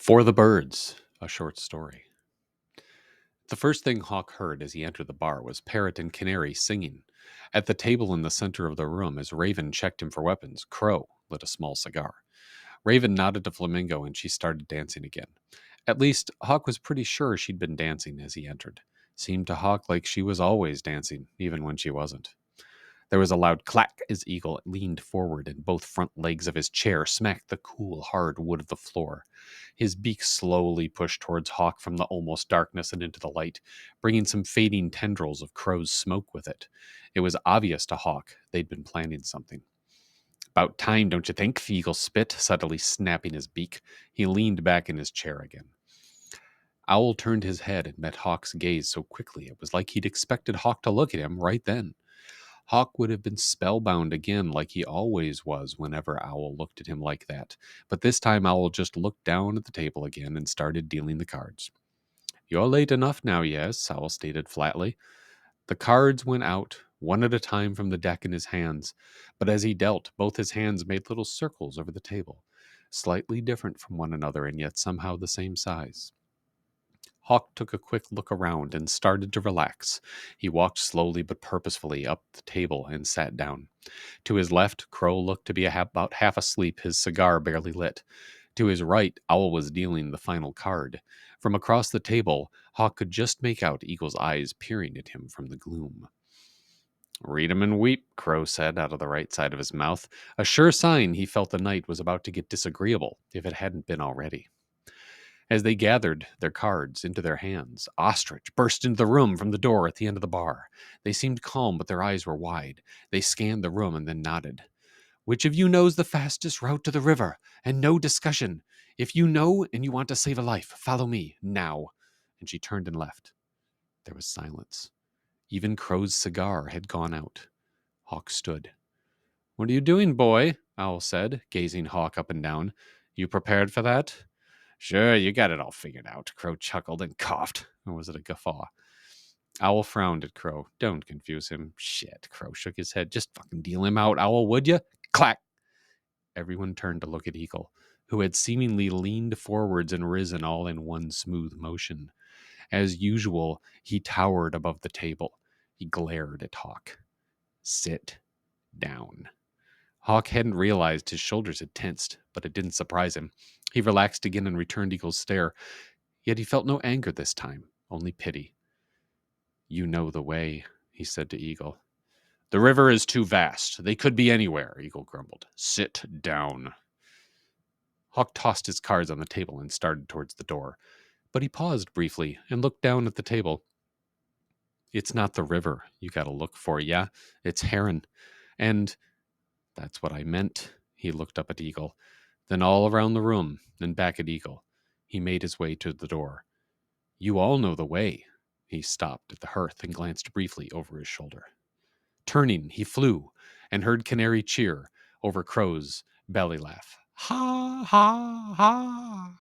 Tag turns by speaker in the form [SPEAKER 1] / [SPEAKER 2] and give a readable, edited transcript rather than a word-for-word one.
[SPEAKER 1] For the Birds, a short story. The first thing Hawk heard as he entered the bar was Parrot and Canary singing. At the table in the center of the room, as Raven checked him for weapons, Crow lit a small cigar. Raven nodded to Flamingo and she started dancing again. At least, Hawk was pretty sure she'd been dancing as he entered. Seemed to Hawk like she was always dancing, even when she wasn't. There was a loud clack as Eagle leaned forward and both front legs of his chair smacked the cool, hard wood of the floor. His beak slowly pushed towards Hawk from the almost darkness and into the light, bringing some fading tendrils of crow's smoke with it. It was obvious to Hawk they'd been planning something. About time, don't you think? The Eagle spit, suddenly snapping his beak. He leaned back in his chair again. Owl turned his head and met Hawk's gaze so quickly it was like he'd expected Hawk to look at him right then. Hawk would have been spellbound again like he always was whenever Owl looked at him like that, but this time Owl just looked down at the table again and started dealing the cards. You're late enough now, yes, Owl stated flatly. The cards went out, one at a time from the deck in his hands, but as he dealt, both his hands made little circles over the table, slightly different from one another and yet somehow the same size. Hawk took a quick look around and started to relax. He walked slowly but purposefully up the table and sat down. To his left, Crow looked to be about half asleep, his cigar barely lit. To his right, Owl was dealing the final card. From across the table, Hawk could just make out Eagle's eyes peering at him from the gloom. Read 'em and weep, Crow said out of the right side of his mouth, a sure sign he felt the night was about to get disagreeable, if it hadn't been already. As they gathered their cards into their hands, Ostrich burst into the room from the door at the end of the bar. They seemed calm, but their eyes were wide. They scanned the room and then nodded. Which of you knows the fastest route to the river? And no discussion. If you know and you want to save a life, follow me, now. And she turned and left. There was silence. Even Crow's cigar had gone out. Hawk stood. What are you doing, boy? Owl said, gazing Hawk up and down. You prepared for that? Sure, you got it all figured out, Crow chuckled and coughed. Or was it a guffaw? Owl frowned at Crow. Don't confuse him. Shit, Crow shook his head. Just fucking deal him out, Owl, would you? Clack! Everyone turned to look at Eagle, who had seemingly leaned forwards and risen all in one smooth motion. As usual, he towered above the table. He glared at Hawk. Sit down. Hawk hadn't realized his shoulders had tensed, but it didn't surprise him. He relaxed again and returned Eagle's stare. Yet he felt no anger this time, only pity. You know the way, he said to Eagle. The river is too vast. They could be anywhere, Eagle grumbled. Sit down. Hawk tossed his cards on the table and started towards the door. But he paused briefly and looked down at the table. It's not the river you gotta look for, yeah? It's Heron. And that's what I meant. He looked up at Eagle, then all around the room, then back at Eagle. He made his way to the door. You all know the way. He stopped at the hearth and glanced briefly over his shoulder. Turning, he flew and heard Canary cheer over Crow's belly laugh. Ha, ha, ha.